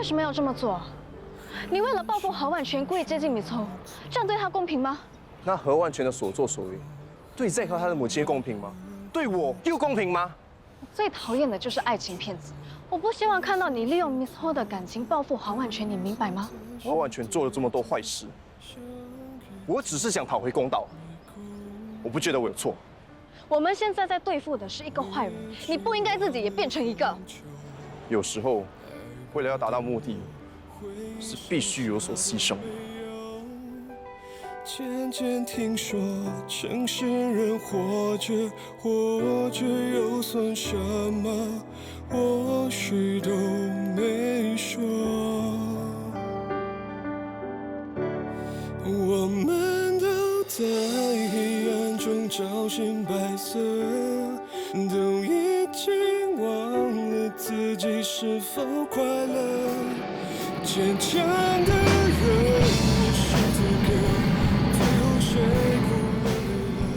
为什么要这么做？你为了报复何万全故意接近米凑，这样对他公平吗？那何万全的所作所为，对 Zack 和他的母亲公平吗？对我又公平吗？我最讨厌的就是爱情骗子，我不希望看到你利用米凑的感情报复何万全，你明白吗？何万全做了这么多坏事，我只是想讨回公道，我不觉得我有错。我们现在在对付的是一个坏人，你不应该自己也变成一个。有时候，为了要达到目的，是必须有所牺牲。渐渐听说，城市人活着又算什么？或许都没说。我们都在黑暗中找寻白色，都已经忘了自己是否快乐。坚强的人也是资格，最后谁哭了累了？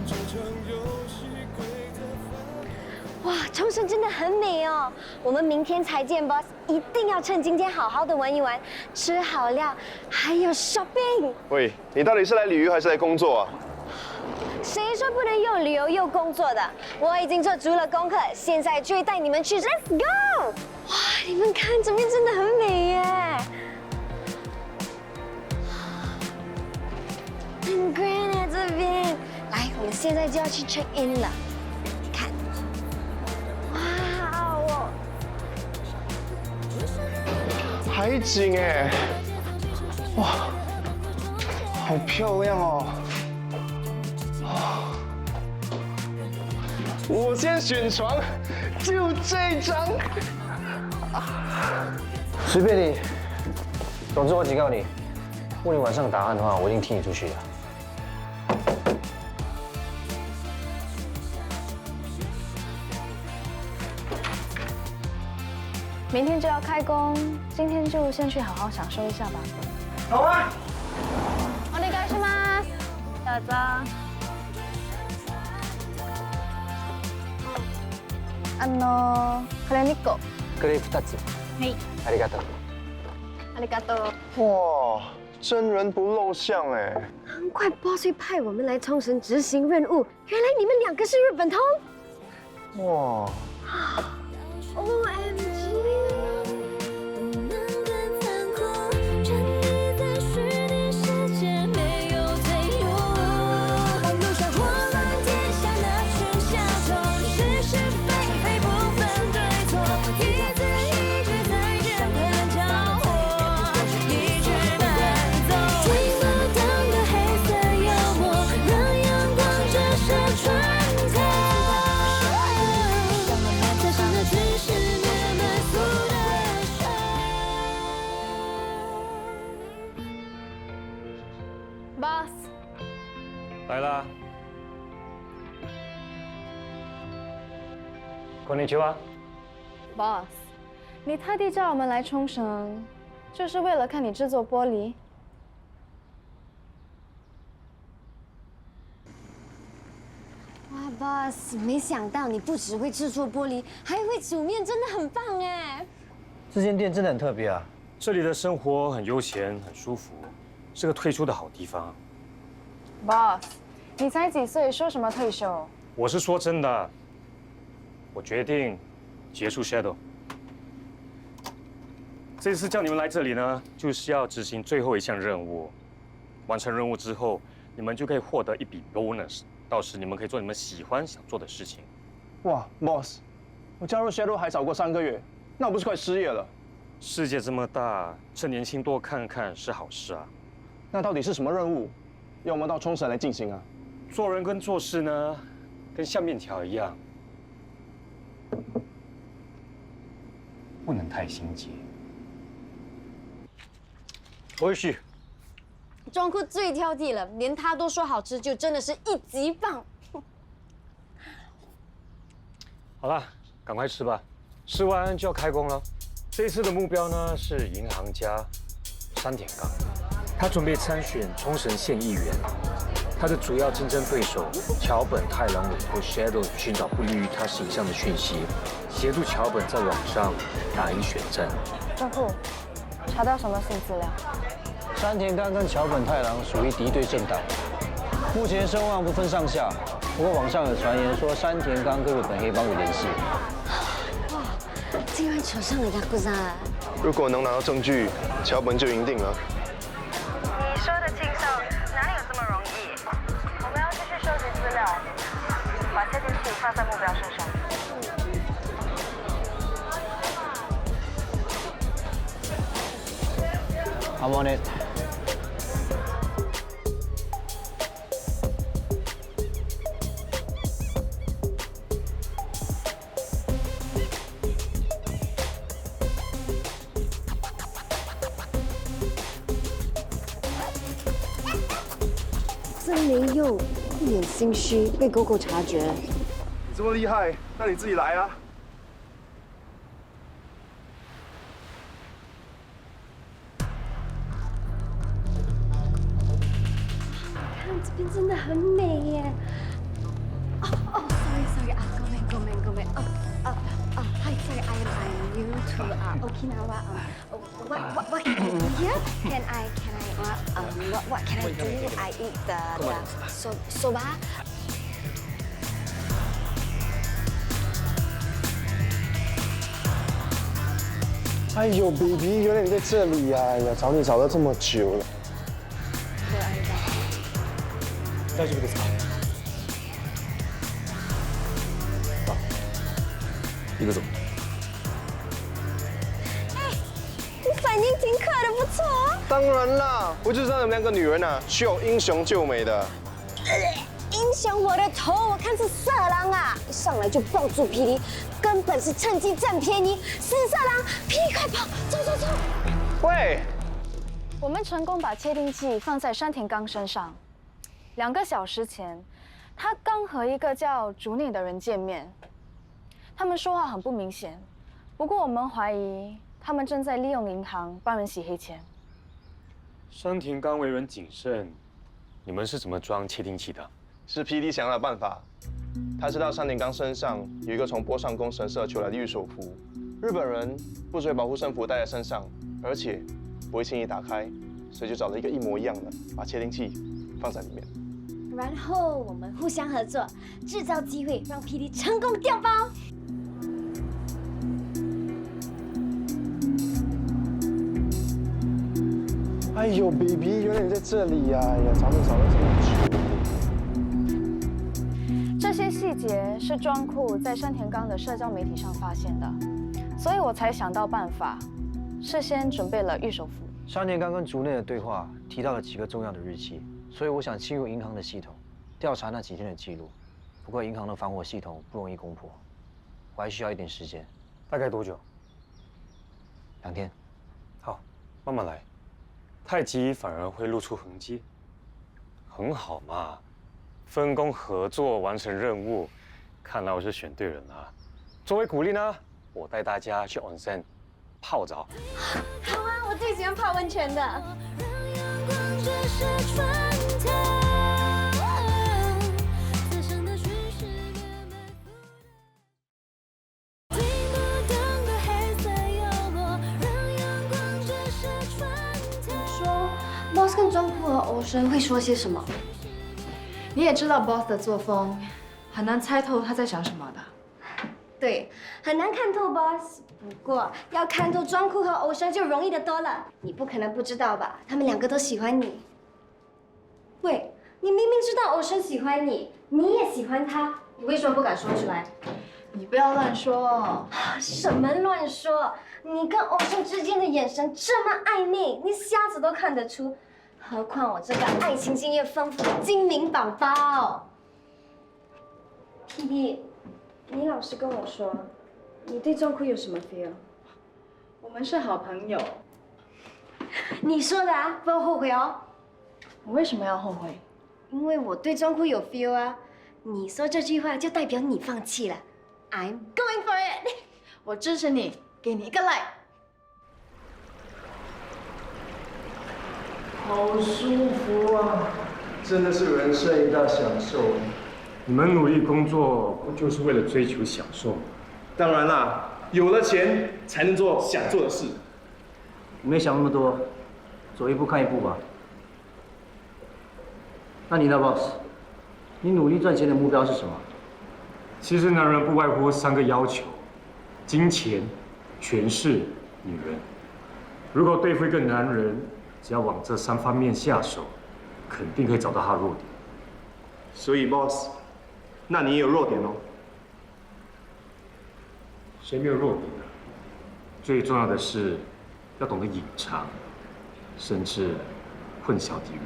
这场游戏规则。哇，冲绳真的很美哦！我们明天才见 ，boss， 一定要趁今天好好的玩一玩，吃好料，还有 shopping。喂，你到底是来旅游还是来工作啊？谁说不能又旅游又工作的？我已经做足了功课，现在就会带你们去 ，Let's go！ 哇，你们看这边真的很美耶，很 grand 啊这边。来，我们现在就要去 check in 了，看，哇哦！海景哎，哇，好漂亮哦！我先选床，就这张。随便你，总之我警告你，问你晚上答案的话，我一定踢你出去的。明天就要开工，今天就先去好好享受一下吧。好啊。お願いします。どうぞ。これ2個。これ2つ。はい。ありがとう。ありがとう。哇，真人不露相哎！难怪 boss 会派我们来冲绳执行任务，原来你们两个是日本通。哇， OMG！ Boss，来啦。こんにちは。Boss，你特地叫我们来冲绳，就是为了看你制作玻璃？哇 ，boss， 没想到你不只会制作玻璃，还会煮面，真的很棒哎！这间店真的很特别啊。这里的生活很悠闲，很舒服，是个退休的好地方。Boss，你才几岁，说什么退休？我是说真的，我决定结束 Shadow。这次叫你们来这里呢，就是要执行最后一项任务。完成任务之后，你们就可以获得一笔 bonus， 到时你们可以做你们喜欢想做的事情。哇 ，boss， 我加入 Shadow 还少过3个月，那我不是快失业了？世界这么大，趁年轻多看看是好事啊。那到底是什么任务？要我们到冲绳来进行啊？做人跟做事呢，跟下面条一样，不能太心急。我去。装酷最挑剔了，连他都说好吃，就真的是一级棒。好了，赶快吃吧，吃完就要开工了。这一次的目标呢是银行家山田刚，他准备参选冲绳县议员。他的主要竞争对手桥本太郎委托 Shadow 寻找不利于他形象的讯息，协助桥本在网上打赢选战。政户，查到什么新资料？山田刚跟桥本太郎属于敌对政党，目前声望不分上下。不过网上有传言说山田刚跟日本黑帮有联系。哇，竟然扯上了雅库扎！如果能拿到证据，桥本就赢定了。你说的轻松，哪里有这么容易？我们要继续收集资料，把窃听器放在目标身上。I'm on it。真没用，一脸心虚，被狗狗察觉。你这么厉害，那你自己来啊！看这边真的很美耶！sorry 啊，go man ，Hi sorry I'm new to Okinawa what can I do here? Can I what can I do? I eat the soba. 哎呦 ，baby， 原来你在这里呀！哎呀，找你找了这么久了。大丈夫ですか？一个走。你反应挺快的，不错哦。当然啦，我就知道你们两个女人啊，需要英雄救美的。英雄我的头，我看是色狼啊！一上来就抱住霹雳，根本是趁机占便宜。是色狼，霹雳快跑，走！喂，我们成功把窃听器放在山田刚身上。2个小时前，他刚和一个叫竹内的人见面，他们说话很不明显，不过我们怀疑他们正在利用银行帮人洗黑钱。山田刚为人谨慎，你们是怎么装窃听器的？是霹雳想到的办法。他知道山田刚身上有一个从波上宫神社求来的御守符，日本人不只会保护圣符带在身上，而且不会轻易打开，所以就找了一个一模一样的，把窃听器放在里面。然后我们互相合作，制造机会，让霹雳成功调包。哎呦 ，baby， 原来你在这里呀！哎呀，找你找了这么久。这些细节是庄库在山田刚的社交媒体上发现的，所以我才想到办法，事先准备了御守符。山田刚跟竹内的对话提到了几个重要的日期，所以我想侵入银行的系统，调查那几天的记录。不过银行的防火系统不容易攻破，我还需要一点时间。大概多久2天。好，慢慢来，太急反而会露出痕迹。很好嘛，分工合作完成任务，看来我是选对人了。作为鼓励呢，我带大家去 onsen 泡澡。好啊，我最喜欢泡温泉的。说 ，Boss 跟庄库和欧生会说些什么？你也知道 Boss 的作风，很难猜透他在想什么的。对，很难看透 Boss。不过要看透庄库和欧生就容易得多了。你不可能不知道吧？他们2个都喜欢你。喂，你明明知道欧生喜欢你，你也喜欢他，你为什么不敢说出来？你不要乱说。什么乱说？你跟欧生之间的眼神这么暧昧，你瞎子都看得出。何况我这个爱情经验丰富的精明宝宝。PD，你老实跟我说，你对庄库有什么 feel？ 我们是好朋友。你说的啊，不要后悔哦。我为什么要后悔？因为我对庄库有 feel 啊。你说这句话就代表你放弃了。I'm going for it。我支持你，给你一个 like。好舒服啊，真的是人生一大享受。你们努力工作，不就是为了追求享受？当然啦，有了钱才能做想做的事。你没想那么多，走一步看一步吧。那你呢，boss？你努力赚钱的目标是什么？其实男人不外乎3个要求：金钱、权势、女人。如果对付一个男人，只要往这3方面下手，肯定可以找到他的弱点。所以，boss，那你也有弱点哦。谁没有弱点呢？最重要的是要懂得隐藏，甚至混淆敌人。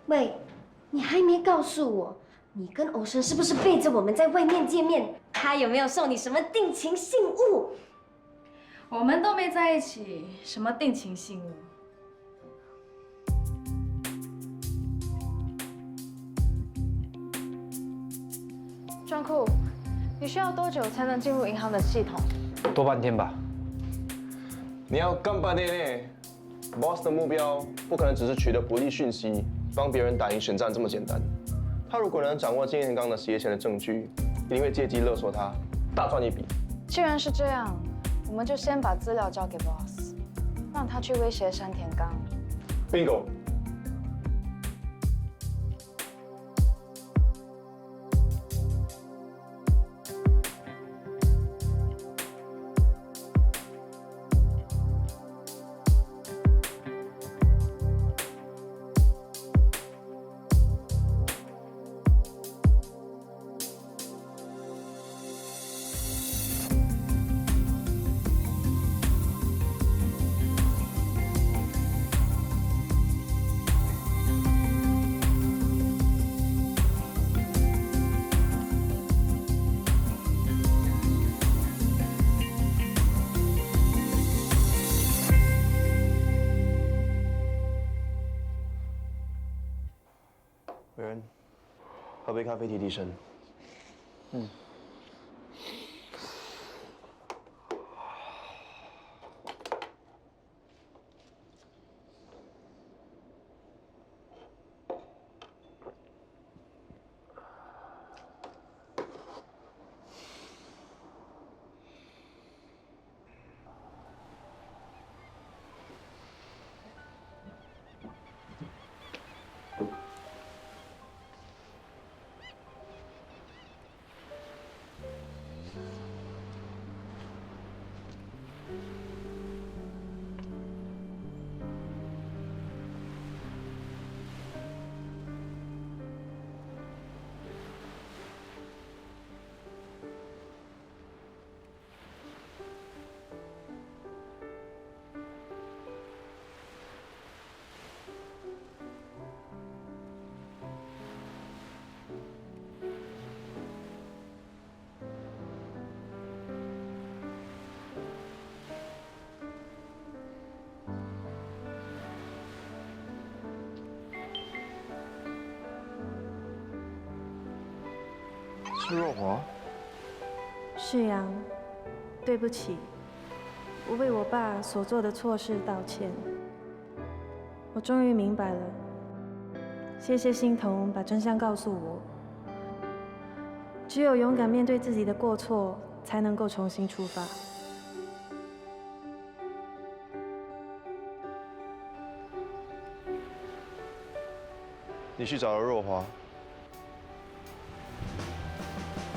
喂，你还没告诉我，你跟欧生是不是背着我们在外面见面？他有没有送你什么定情信物？我们都没在一起，什么定情信物？庄库，你需要多久才能进入银行的系统？多半天吧。你要干半天内 ，boss 的目标不可能只是取得不利讯息，帮别人打赢选战这么简单。他如果能掌握金彦刚的洗钱的证据，一定会借机勒索他，大赚一笔。既然是这样，我们就先把资料交给 boss， 让他去威胁山田刚。Bingo。伟人，喝杯咖啡提提神。是若华。世阳，对不起，我为我爸所做的错事道歉。我终于明白了，谢谢欣桐把真相告诉我。只有勇敢面对自己的过错，才能够重新出发。你去找了若华。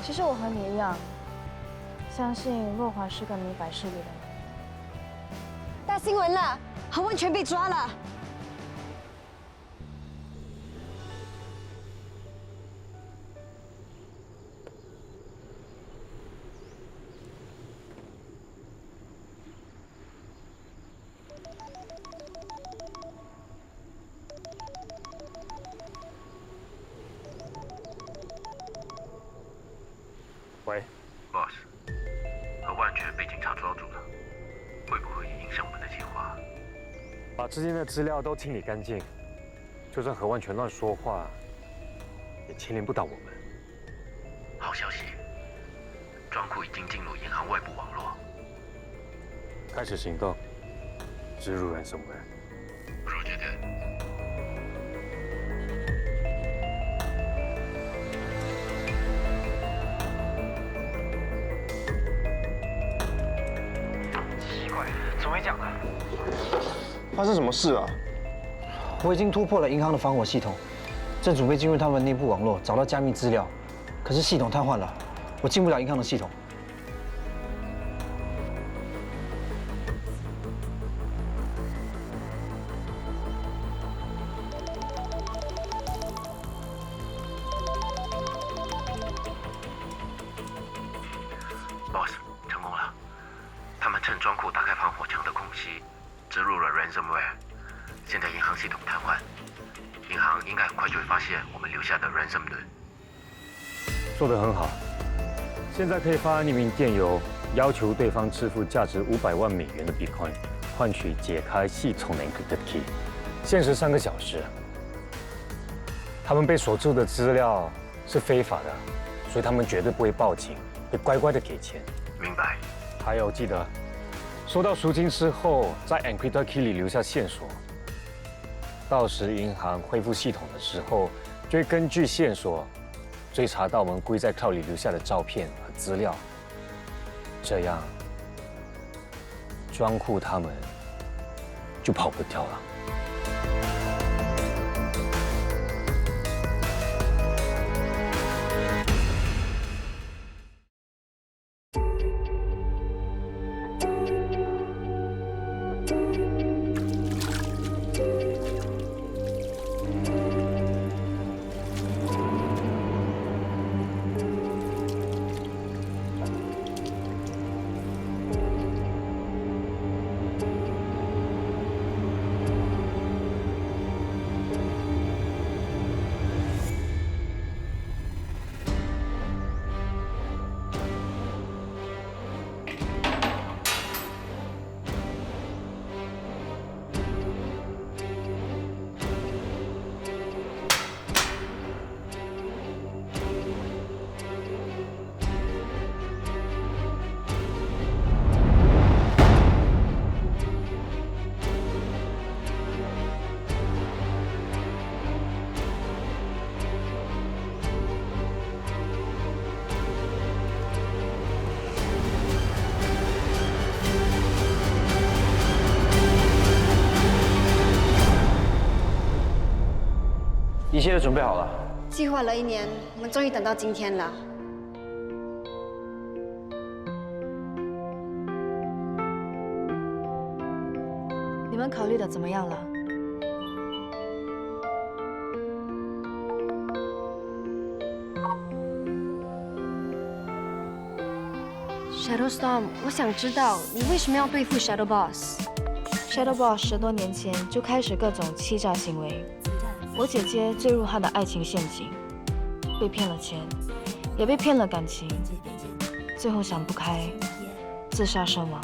其实我和你一样，相信若华是个明白事理的人。大新闻了，何文全被抓了。喂 ，boss， 何万全被警察抓住了，会不会影响我们的计划？把之间的资料都清理干净，就算何万全乱说话，也牵连不到我们。好消息，庄库已经进入银行外部网络，开始行动，植入ransomware。Roger that。怎么会讲呢？发生什么事啊？我已经突破了银行的防火系统，正准备进入他们内部网络找到加密资料，可是系统瘫痪了，我进不了银行的系统。Boss， 成功了！他们趁装库打开防火墙的空隙，植入了 ransomware。现在银行系统瘫痪，银行应该很快就会发现我们留下的 ransom note。做得很好。现在可以发匿名电邮，要求对方支付价值500万美元的 Bitcoin， 换取解开系统的 encrypted key， 限时3个小时。他们被锁住的资料是非法的，所以他们绝对不会报警，会乖乖的给钱。明白。还有记得，收到赎金之后，在 encrypted key 里留下线索。到时银行恢复系统的时候，就会根据线索追查到我们故意在 cloud 里留下的照片和资料。这样，装库他们就跑不掉了。一切都准备好了。计划了1年，我们终于等到今天了。你们考虑的怎么样了？ Shadow Storm， 我想知道你为什么要对付 Shadow Boss。Shadow Boss 10多年前就开始各种欺诈行为，我姐姐坠入他的爱情陷阱，被骗了钱，也被骗了感情，最后想不开，自杀身亡。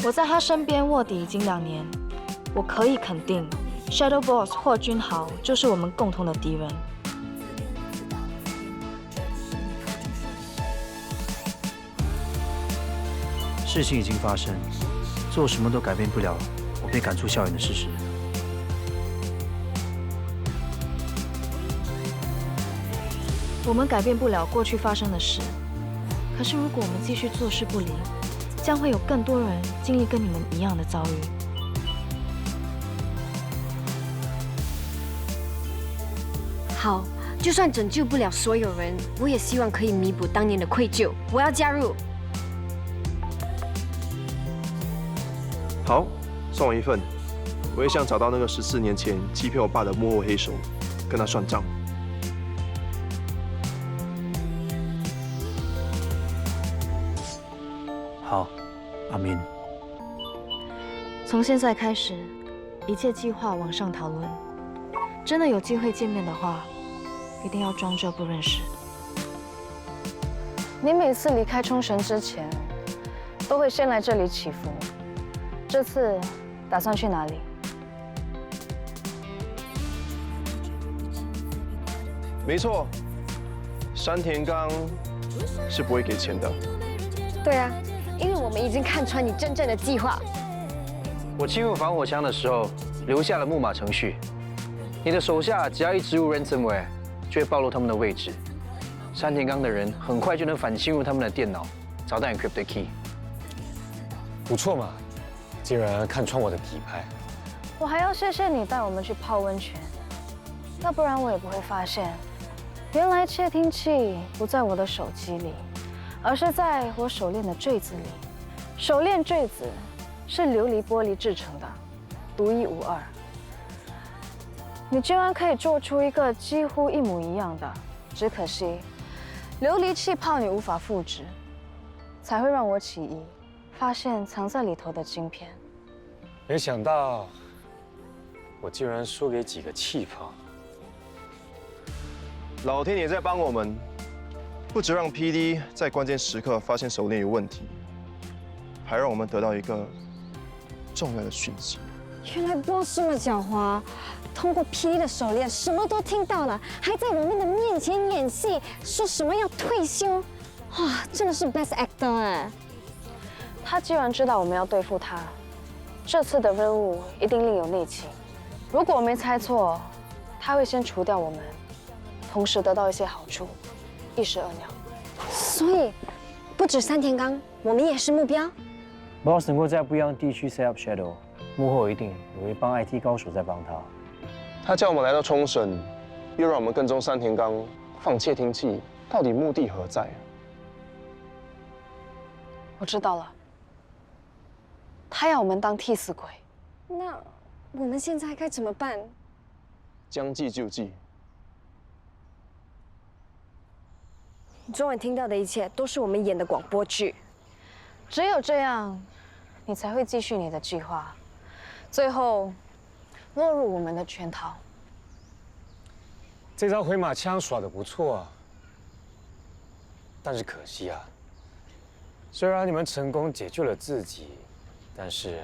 我在他身边卧底已经2年，我可以肯定 ，Shadow Boss 霍君豪就是我们共同的敌人。 事情已经发生，做什么都改变不了我被赶出校园的事实。我们改变不了过去发生的事，可是如果我们继续坐视不理，将会有更多人经历跟你们一样的遭遇。好，就算拯救不了所有人，我也希望可以弥补当年的愧疚。我要加入。 好，送我一份。我也想找到那个14年前欺骗我爸的幕后黑手，跟他算账。好，阿明。从现在开始，一切计划往上讨论。真的有机会见面的话，一定要装作不认识。你每次离开冲绳之前，都会先来这里祈福。 这次打算去哪里？没错，山田刚是不会给钱的。对啊，因为我们已经看穿你真正的计划。我侵入防火墙的时候留下了木马程序，你的手下只要一植入 ransomware， 就会暴露他们的位置。山田刚的人很快就能反侵入他们的电脑，找到 encrypted key。不错嘛。竟然看穿我的底牌。我还要谢谢你带我们去泡温泉，要不然我也不会发现，原来窃听器不在我的手机里，而是在我手链的坠子里。手链坠子是琉璃玻璃制成的，独一无二。你居然可以做出一个几乎一模一样的，只可惜琉璃气泡你无法复制，才会让我起疑，发现藏在里头的晶片。没想到我竟然输给几个气泡。老天爷在帮我们，不只让 PD 在关键时刻发现手链有问题，还让我们得到一个重要的讯息。原来 boss 这么狡猾，通过 PD 的手链什么都听到了，还在我们的面前演戏，说什么要退休，哇，真的是 best actor 哎！他既然知道我们要对付他，这次的任务一定另有内情。如果我没猜错，他会先除掉我们，同时得到一些好处，一石二鸟。所以，不止山田刚，我们也是目标。 Boss 能够在不一样的地区 set up shadow， 幕后一定有一帮 IT 高手在帮他。他叫我们来到冲绳，又让我们跟踪山田刚放窃听器，到底目的何在？我知道了，他要我们当替死鬼。那我们现在该怎么办？将计就计。你昨晚听到的一切都是我们演的广播剧。只有这样，你才会继续你的计划，最后落入我们的圈套。这招回马枪耍得不错啊，但是可惜啊，虽然你们成功解救了自己，但是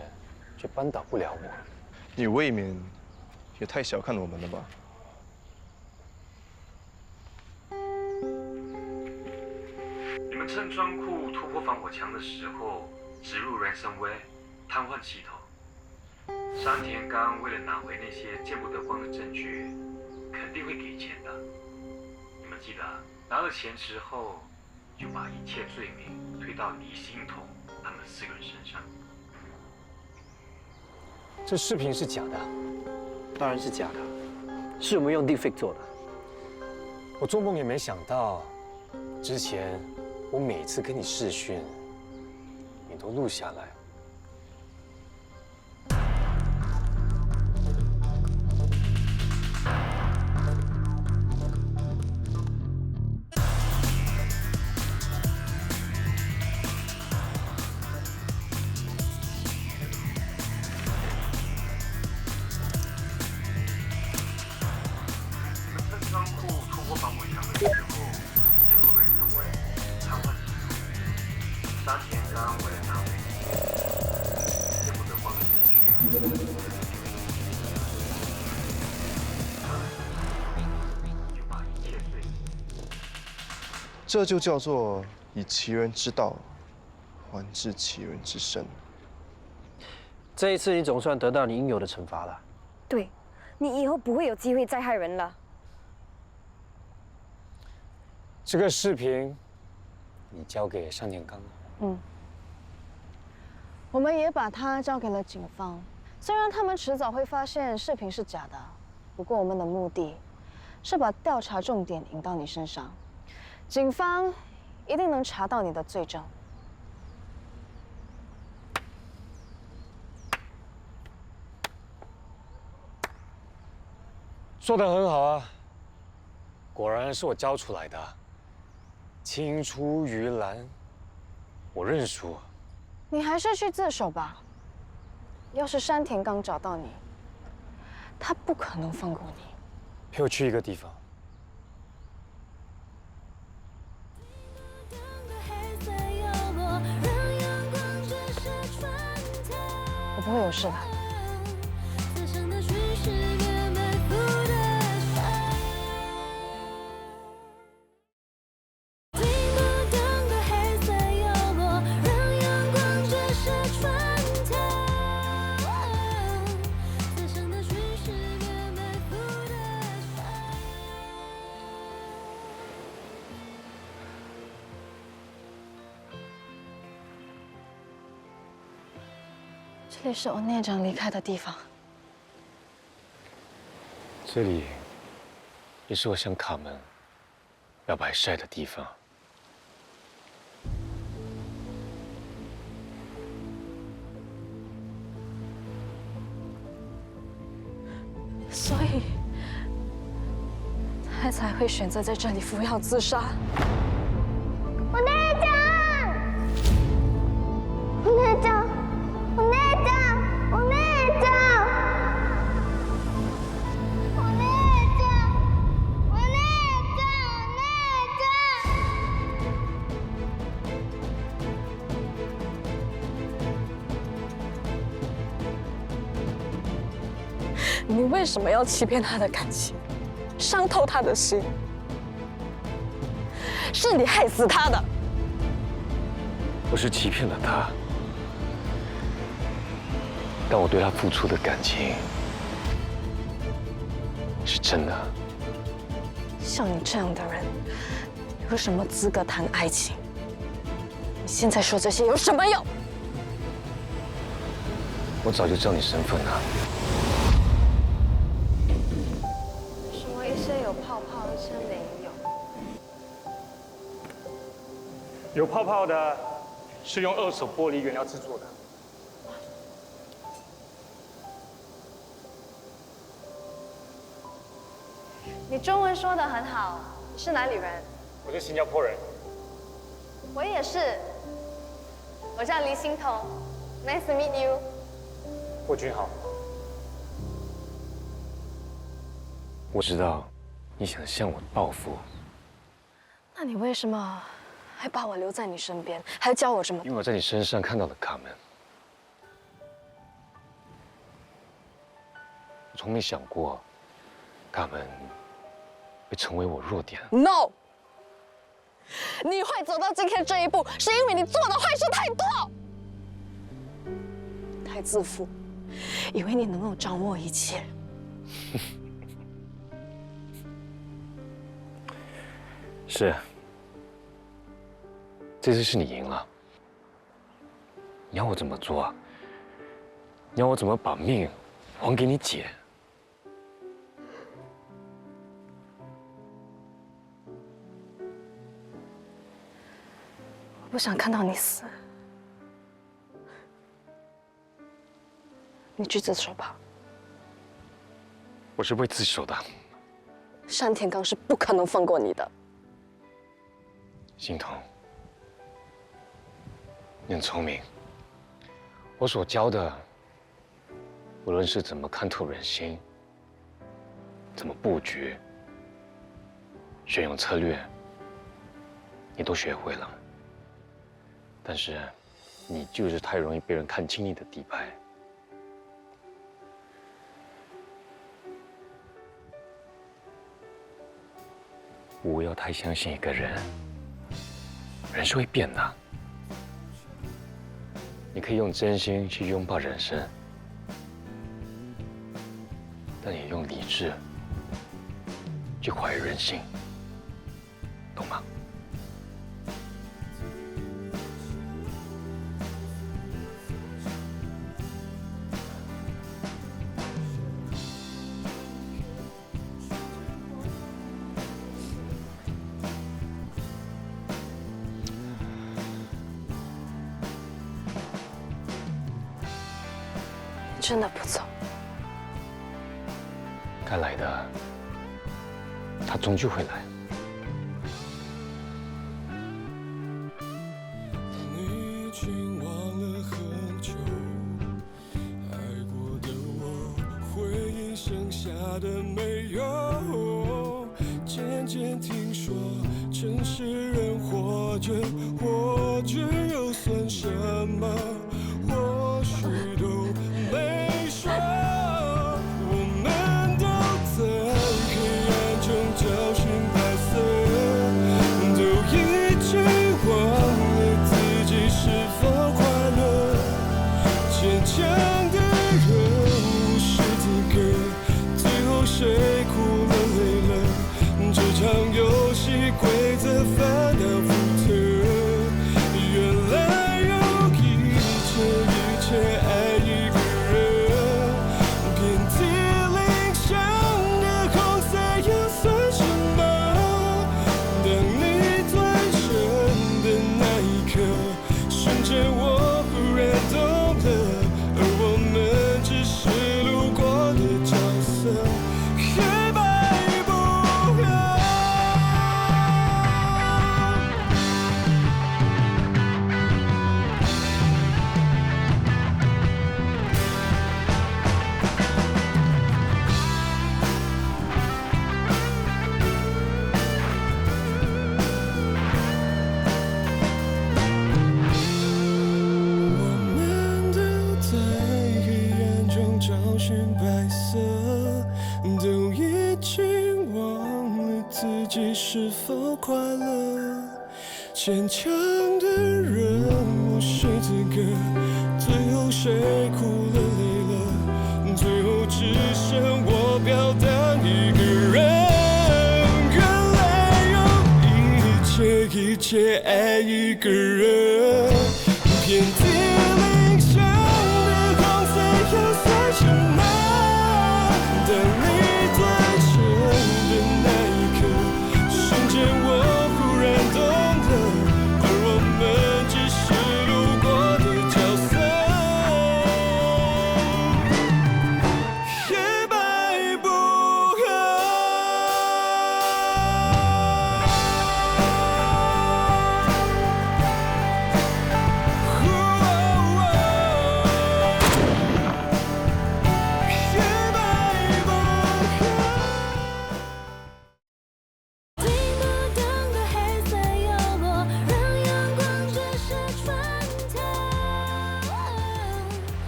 却扳倒不了我。你未免也太小看我们了吧？你们趁装库突破防火墙的时候植入 ransomware 瘫痪系统。山田刚为了拿回那些见不得光的证据，肯定会给钱的。你们记得，拿了钱之后，就把一切罪名推到李欣彤他们4个人身上。这视频是假的，当然是假的，是我们用 deepfake 做的。我做梦也没想到，之前我每次跟你视讯，你都录下来。仓库突破防火墙的时候，植入 ransomware 瘫痪系统。山田刚为了拿回见不得光的证据，就把一切罪名。这就叫做以其人之道还治其人之身。这一次你总算得到你应有的惩罚了。对，你以后不会有机会再害人了。这个视频，你交给山田刚了。我们也把它交给了警方。虽然他们迟早会发现视频是假的，不过我们的目的是把调查重点引到你身上，警方一定能查到你的罪证。说得很好啊，果然是我教出来的。青出于蓝，我认输。你还是去自首吧。要是山田刚找到你，他不可能放过你。陪我去一个地方。我不会有事的。这里是欧内长离开的地方。这里也是我向卡门要白晒的地方。所以，他才会选择在这里服药自杀。我内长，我内长，我内长，我内长，我内长，我内长。你为什么要欺骗他的感情，伤透他的心？是你害死他的。我是欺骗了他，但我对他付出的感情是真的。像你这样的人，有什么资格谈爱情？你现在说这些有什么用？我早就知道你身份了。什么一些有泡泡，一些没有？有泡泡的是用2手玻璃原料制作的。你中文说得很好，你是哪里人？我是新加坡人。我也是，我叫黎欣彤 ，Nice to meet you。霍君好。我知道你想向我报复，那你为什么还把我留在你身边，还教我这么？因为我在你身上看到了卡门。我从没想过，卡门会成为我弱点。No， 你会走到今天这一步，是因为你做的坏事太多，太自负，以为你能够掌握一切。是，这次是你赢了。你要我怎么做啊？你要我怎么把命还给你姐？我不想看到你死，你去自首吧。我是会自首的。山田刚是不可能放过你的。欣彤，你很聪明。我所教的，无论是怎么看透人心，怎么布局，选用策略，你都学会了。但是，你就是太容易被人看清你的底牌。不要太相信一个人，人是会变的。你可以用真心去拥抱人生，但也用理智去怀疑人性，懂吗？真的不走？该来的，他终究会来。你已经忘了很久，爱过的我，回忆剩下的没有。渐渐听说，城市人活着又算什么？或许都没说。我们都在黑暗中找寻白色，都已经忘了自己是否快乐。坚强的人无视资格，最后谁哭了累了？这场游戏规则反倒复特，原来有一己是否快乐。坚强的人无需资格，最后谁哭了累了，最后只剩我表当一个人。一切爱一个人，遍体鳞伤的光彩又算什么？当你转身的那一刻，瞬间我忽然懂了，而我们只是路过的角色，黑白不合。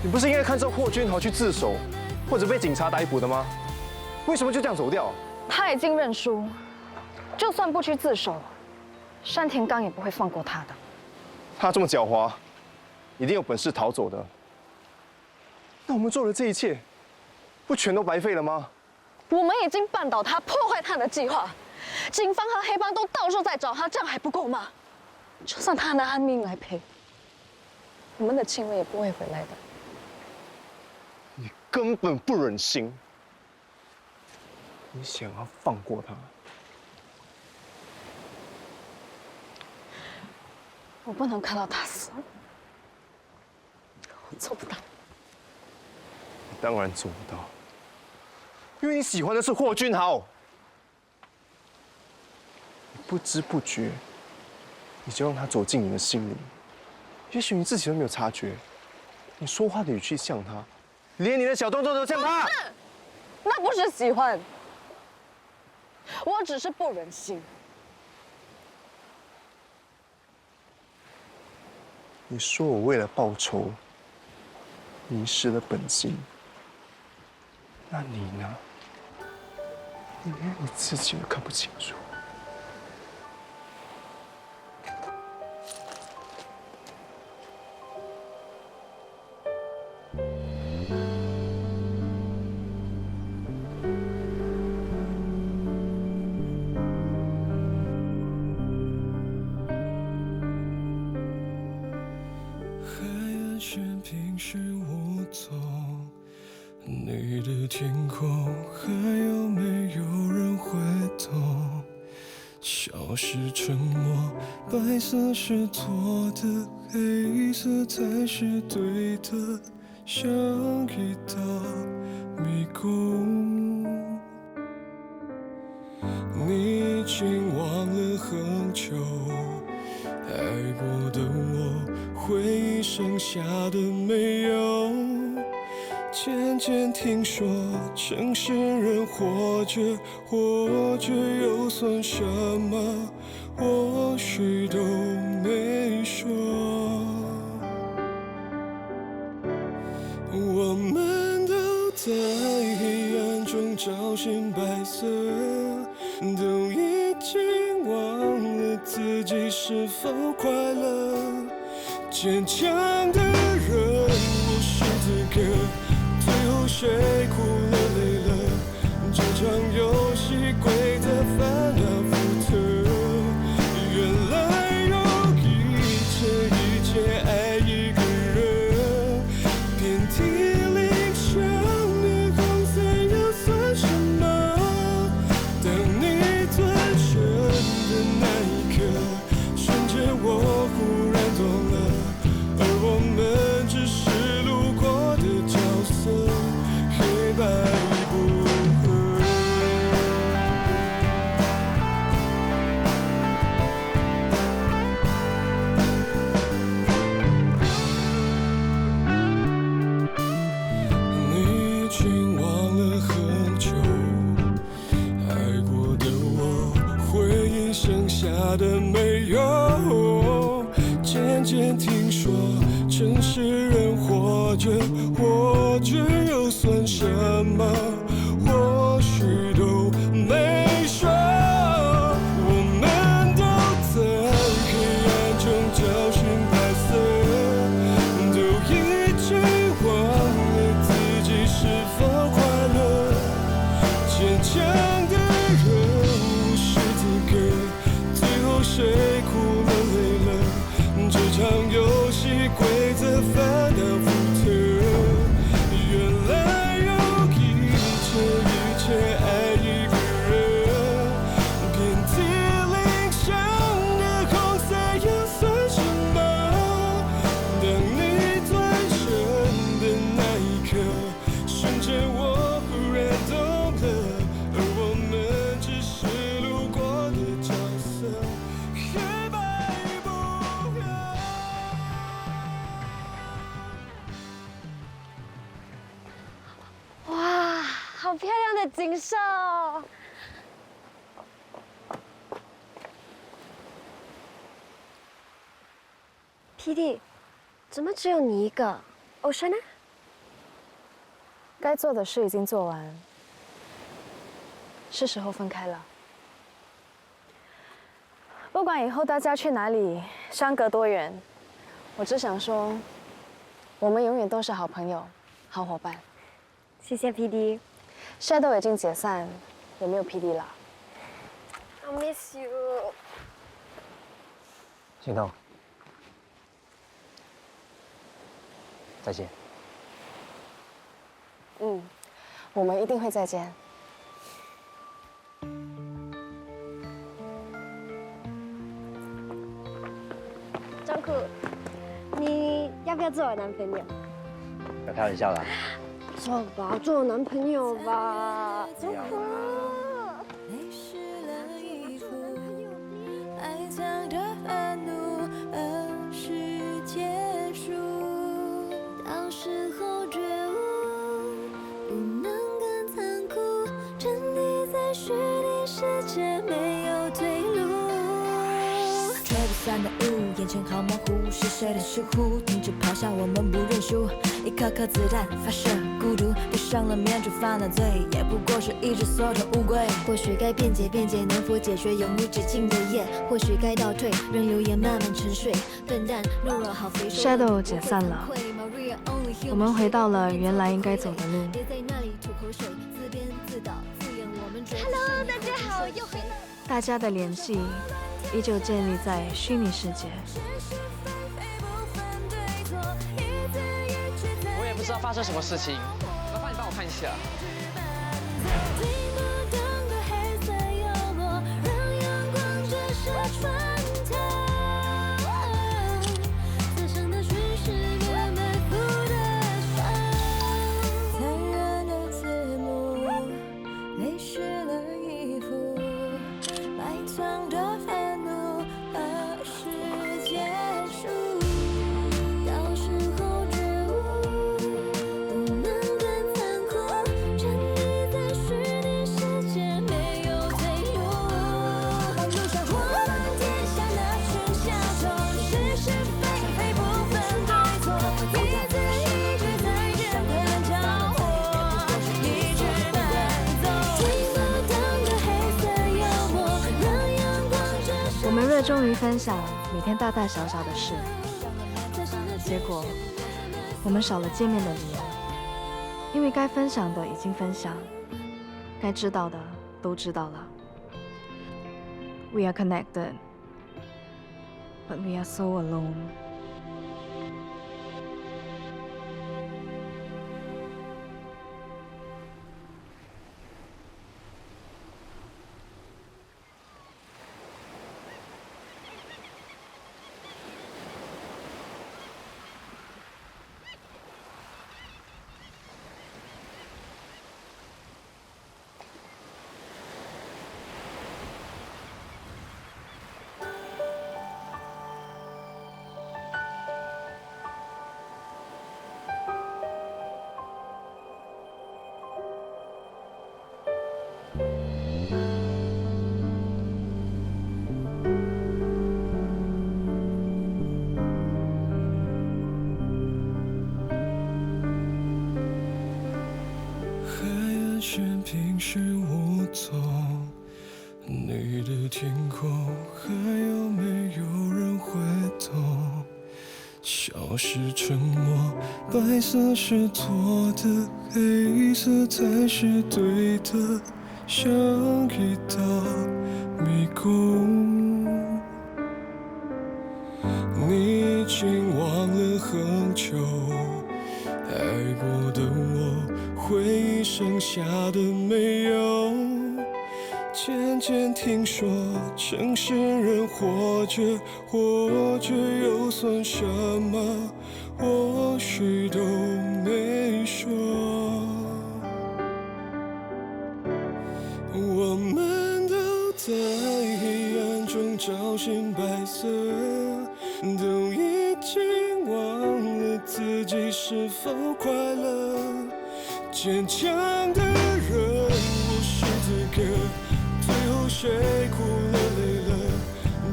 你不是应该看中霍君豪去自首，或者被警察逮捕的吗？为什么就这样走掉？他已经认输，就算不去自首，山田刚也不会放过他的。他这么狡猾，一定有本事逃走的。那我们做的这一切，不全都白费了吗？我们已经绊倒他，破坏他的计划，警方和黑帮都到处在找他，这样还不够吗？就算他拿他命来赔，我们的亲人也不会回来的。你根本不忍心，你想要放过他。我不能看到他死，我做不到。你当然做不到，因为你喜欢的是霍君豪。你不知不觉，你就让他走进你的心里。也许你自己都没有察觉，你说话的语气像他，连你的小动作都像他。那不是喜欢，我只是不忍心。你说我为了报仇，迷失了本心。那你呢？你连你自己都看不清楚。海岸线平时无踪，你的天空还有没有人会懂？消失沉默，白色是错的，黑色才是对的，像一道迷宫。你已经忘了很久，爱过的我，回忆剩下的没有。渐渐听说，城市人活着又算什么？或许都没说。我们都在黑暗中找寻白色，都已经忘了自己是否快乐。坚强的人无需资格，最后谁哭了累了？这场游戏规则反复特，原来有一切爱一个人，遍体鳞伤的红色又算什么？当你转身的那一刻，瞬间我忽然懂了，而我们只是路过的角色，黑白不合。你已经忘了很久，爱过的我，回忆剩下的没有。渐渐听说，城市人活着又算什么？或许都没说。切爱一个人，遍体鳞伤的红色又算什么？当你转身的那一刻，瞬间我忽然懂了，而我们只是路过的角色，黑白不分。哇，好漂亮的景色哦！PD，怎么只有你一个？Ocean呢？该做的事已经做完，是时候分开了。不管以后大家去哪里，相隔多远，我只想说，我们永远都是好朋友、好伙伴。谢谢 PD。Shadow 已经解散，也没有 PD 了。I miss you。心痛，再见。我们一定会再见。张库，你要不要做我男朋友？不要开玩笑啦。做吧，做我男朋友吧。张库。泪湿了衣服，埋藏着愤怒，而是结束。到时候觉悟，不能更残酷，沉溺在虚拟世界，没有退路。吹不散的雾，眼前好模糊，是谁的疏忽？停止咆哮，我们不认输。一颗颗子弹发射，孤独闭上了面，就犯了罪，也不过是一只缩头乌龟。或许该辩解辩解，能否解决永无止境的夜？或许该倒退，任流言慢慢沉睡。笨蛋懦弱好肥硕。 Shadow 解散了，我们回到了原来应该走的路。Hello， 大家好，又回到。大家的联系依旧建立在虚拟世界。我也不知道发生什么事情，麻烦你帮我看一下。我们热衷于分享每天大大小小的事，结果我们少了见面的理由，因为该分享的已经分享，该知道的都知道了。We are connected, but we are so alone. 全平时无踪，你的天空还有没有人会懂？消失沉默，白色是错的，黑色才是对的，像一道迷宫。你已经忘了很久，爱过的我。回忆剩下的没有渐渐听说，城市人活着又算什么？或许都没说。我们都在黑暗中找寻白色，都已经忘了自己是否快乐。坚强的人无需资格，最后谁哭了累了？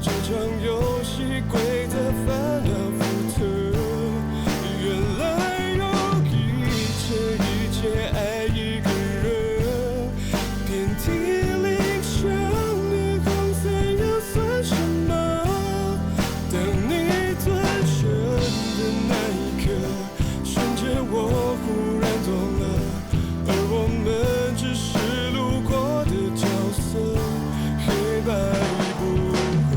这场游戏规则反复特，原来有一切爱一个人，遍体鳞伤的红色又算什么？当你转身的那一刻，瞬间我忽然懂了，而我们只是路过的角色，黑白不分。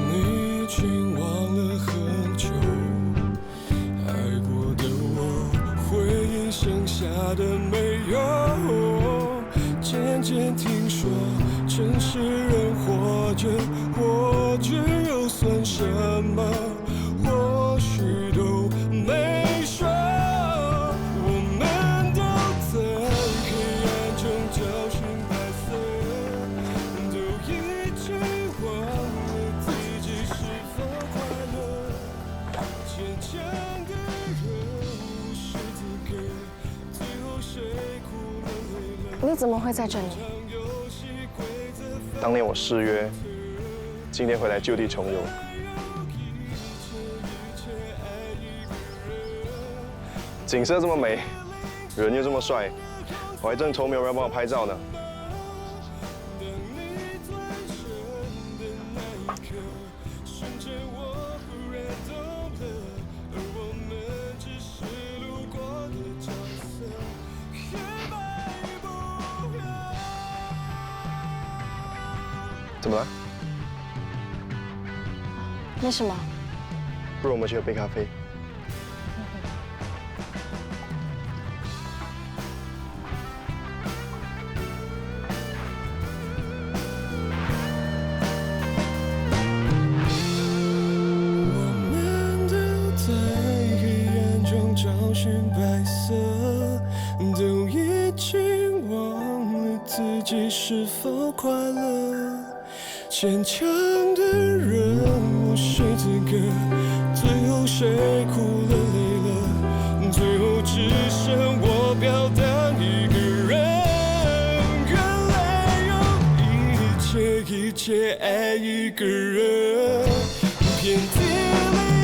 你已经忘了很久，爱过的我，回忆剩下的没有。渐渐听说，城市人活着又算什么？或许都没说。我们都在黑暗中找寻白色，都已经忘了自己是否快乐。坚强的人无需资格，最后谁哭了累了？你怎么会在这里？当年我誓约，今天回来就地重游。景色这么美，人又这么帅，我还正愁没有人帮我拍照呢。怎么了？没什么。不如我们去喝杯咖啡。我们都在黑暗中找寻白色，都已经忘了自己是否快乐。坚强的人无需资格，最后谁哭了累了？最后只剩我表当一个人。原来有一切爱一个人，遍体鳞